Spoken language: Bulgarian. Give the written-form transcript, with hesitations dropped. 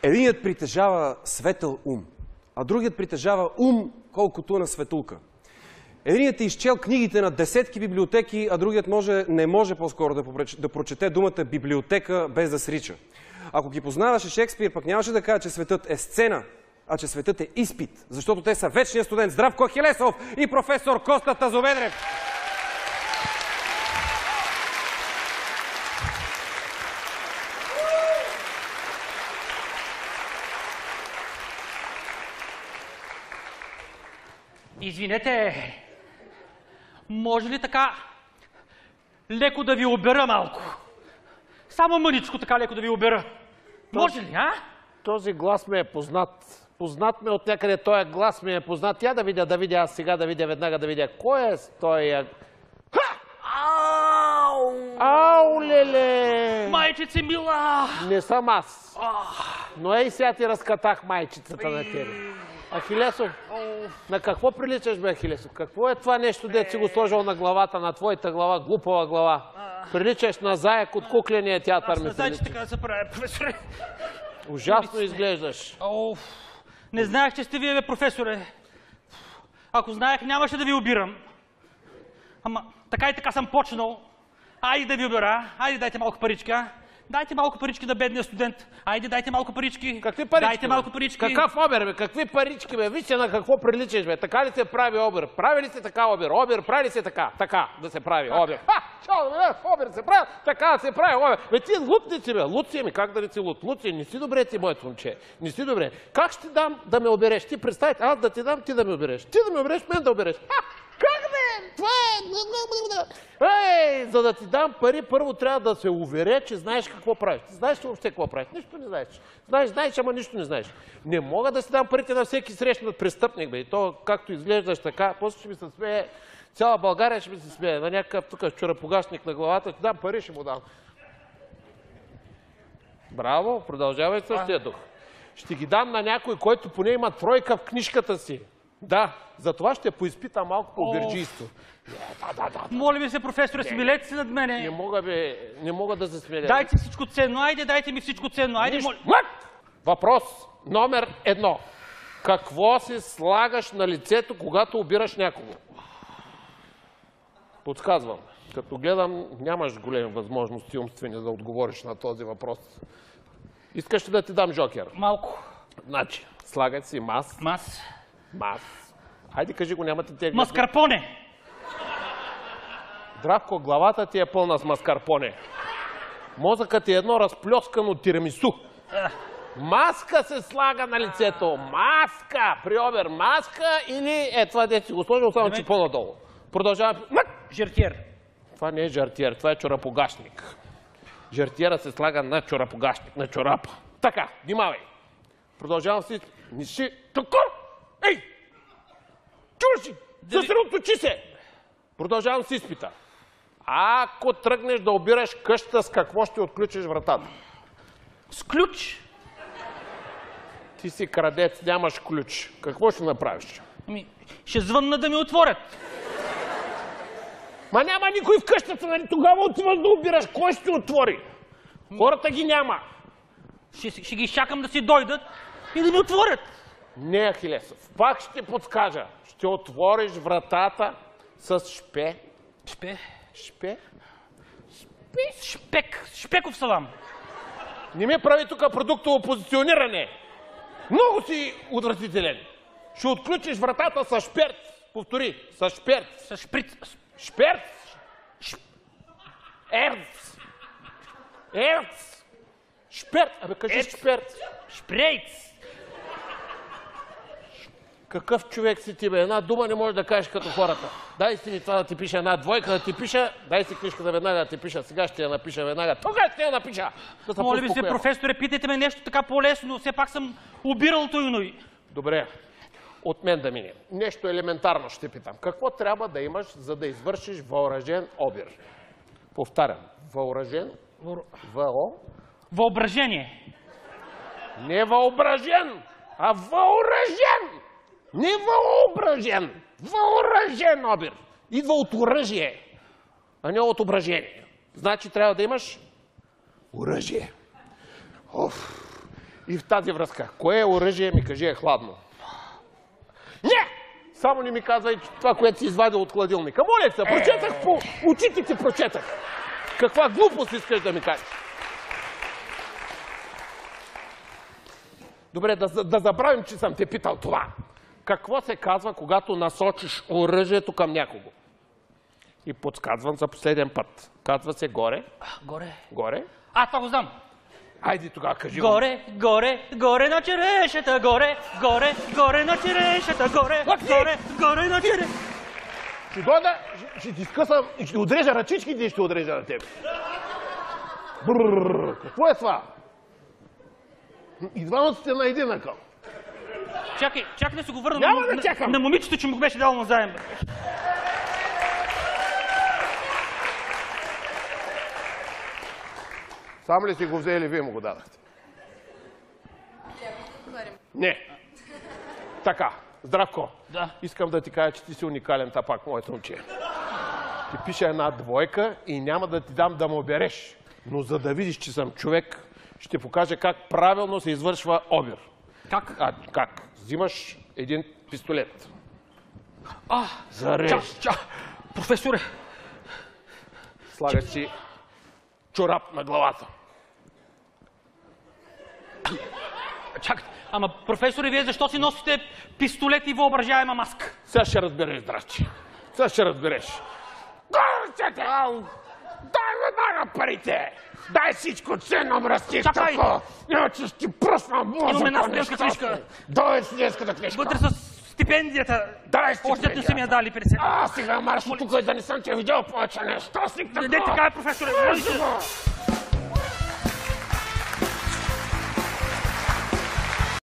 Единият притежава светъл ум, а другият притежава ум колкото на светулка. Единият е изчел книгите на десетки библиотеки, а другият не може по-скоро да прочете думата библиотека без да срича. Ако ги познаваше Шекспир, пък нямаше да каже, че светът е сцена, а че светът е изпит, защото те са вечният студент Здравко Ахилесов и професор Коста Тазоведрев. Извинете, може ли така леко да ви обера малко? Само мъничко така леко да ви обера. Може ли, а? Този глас ми е познат. Познат ми от някъде, този глас ми е познат. Я да видя, аз сега веднага да видя. Кой е той? Ау, леле! Майчице мила! Не съм аз. Но ей сега ти разкатах майчицата на тебе. Ахилесов, на какво приличаш, бе, Ахилесов? Какво е това нещо, дето си го сложил на главата, на твоята глава, глупава глава? Приличаш на заек от кукления театър, ми приличаш. Аз така да се правя, професоре. Ужасно изглеждаш. Не знаех, че сте вие, бе, професоре. Ако знаех, нямаше да ви обирам. Ама така и така съм почнал. Айде да ви обира, айде дайте малко паричка. Дайте малко парички на бедния студент. Айде, дайте малко парички. Какви парички? Дайте малко парички. Какъв обир, бе? Какви парички, бе? Вижте на какво приличаш, бе. Така ли се прави обир? Прави ли се така обир? Обир прави ли се така? Така да се прави обир. Обир се прави, така да се прави обир. Бе, ти лут си, бе. Лут си, как да не си лут? Лут си, не си добре ти, моето момче. Не си добре. Как ще дам да ме обереш? Ти представи, аз да ти дам, ти да ме обереш. Ти да ме обереш, мен да обереш. Как бе? Това е... за да ти дам пари, първо трябва да се уверя, че знаеш какво правиш. Ти знаеш ли въобще какво правиш? Нищо не знаеш. Знаеш, ама нищо не знаеш. Не мога да си дам парите на всеки срещнат престъпник, бе. И то, както изглеждаш така, после ще ми се смее, цяла България ще ми се смее. На някакъв тук чорапогашник на главата, ти дам пари, ще му дам. Браво, продължавай същия дух. Ще ги дам на някой, който поне има тройка в книжката си. Да, затова ще поизпитам малко по бирджийство. Моля ви се, професоре, смилете се над мене. Не мога да се смеля. Дайте всичко ценно, айде, дайте ми всичко ценно. Айде, Въпрос номер 1. Какво си слагаш на лицето, когато обираш някого? Подсказвам. Като гледам, нямаш големи възможности умствени да отговориш на този въпрос. Искаш ли да ти дам жокер? Малко. Значи, слагат си мас. Хайде, кажи го, нямате тегли. Маскарпоне! Здравко, главата ти е пълна с маскарпоне. Мозъкът ти е едно разплескано тирамису. Маска се слага на лицето. Маска! При обир маска или това дете си го сложил, само че по-надолу. Продължаваме. Жертиер. Това не е жертиер, това е чорапогашник. Жертиера се слага на чорапогашник, на чорапа. Така, внимавай. Продължавам си. Не си... Така! Ей! Чуш си! Съсредоточи се! Продължавам с изпита. Ако тръгнеш да обираш къщата, с какво ще отключиш вратата? С ключ. Ти си крадец, нямаш ключ. Какво ще направиш? Ще звънна да ми отворят. Ма няма никой в къщата, нали? Тогава отиваш да обираш. Кой ще отвори? Хората ги няма. Ще ги изчакам да си дойдат и да ми отворят. Не, Ахилесов. Пак ще подскажа. Ще отвориш вратата с шпе. Шпе? Шпе? Шпек. Шпеков салам. Не ми прави тук продуктово позициониране. Много си отвратителен. Ще отключиш вратата с шперц. Повтори. С шперц. С шприц. Шперц. Ерц. Ерц. Шперц. Абе, кажи шперц. Шпрейц. Какъв човек си ти, бе? Една дума не можеш да кажеш като хората. Дай си ми това да ти пиша, една двойка да ти пиша, дай си книжката веднага да ти пиша, сега ще я напиша веднага. Тогава ще я напиша! Моля ви се, професоре, питайте ме нещо така по-лесно, все пак съм обирал туйно. Добре, от мен да мине. Нещо елементарно ще питам. Какво трябва да имаш, за да извършиш въоръжен обир? Повтарям. Въоръжен? Въображение. Не въображен, а въоръжен! Не въображен! Въоръжен обир! Идва от оръжие, а не от ображение. Значи трябва да имаш оръжие. И в тази връзка, кое оръжие ми кажи е хладно? Не! Само не ми казай това, което си извадил от хладилника. Моля се, прочетах по очите ти, прочетах. Каква глупост искаш да ми кажеш? Добре, да забравим, че съм те питал това. Какво се казва, когато насочиш оръжието към някого? И подсказвам за последен път. Казва се горе. Горе. Горе. Това го знам. Айде тогава кажи. Горе, горе, горе на черешата, горе, горе, горе на черешата, горе, горе, горе на черешата. Ще дойда, ще ти скъсам и ще отрежа ръчичките и ще отрежа на теб. Какво е това? И двамата сте на един акъл. Чакай да се го върна Няма да чакам. на момичето, че му го беше дал назаем. Сам ли си го взе или вие му го дадахте? Не. Така, Здравко. Да. Искам да ти кажа, че ти си уникален тапак, моето момче. Ти пише една двойка и няма да ти дам да му береш. Но за да видиш, че съм човек, ще покажа как правилно се извършва обир. Как? Как? Взимаш един пистолет. Зарежеш. Професоре. Слагаш си чорап на главата. Чакай, ама професоре, вие защо си носите пистолет и въображаема маска? Сега ще разбереш, здрасти. Сега ще разбереш. Горчете! Дай веднага парите! Дай всичко ценно, мръстичкако! Иначе ще ти пръсна мозъка. Имам една студентска книжка. Дай студентската книжка. Вътре с стипендията. Дай Още не са ми я дали 50. Сега марш от тук, да не съм те видял повече нещо. Не така е, професоре.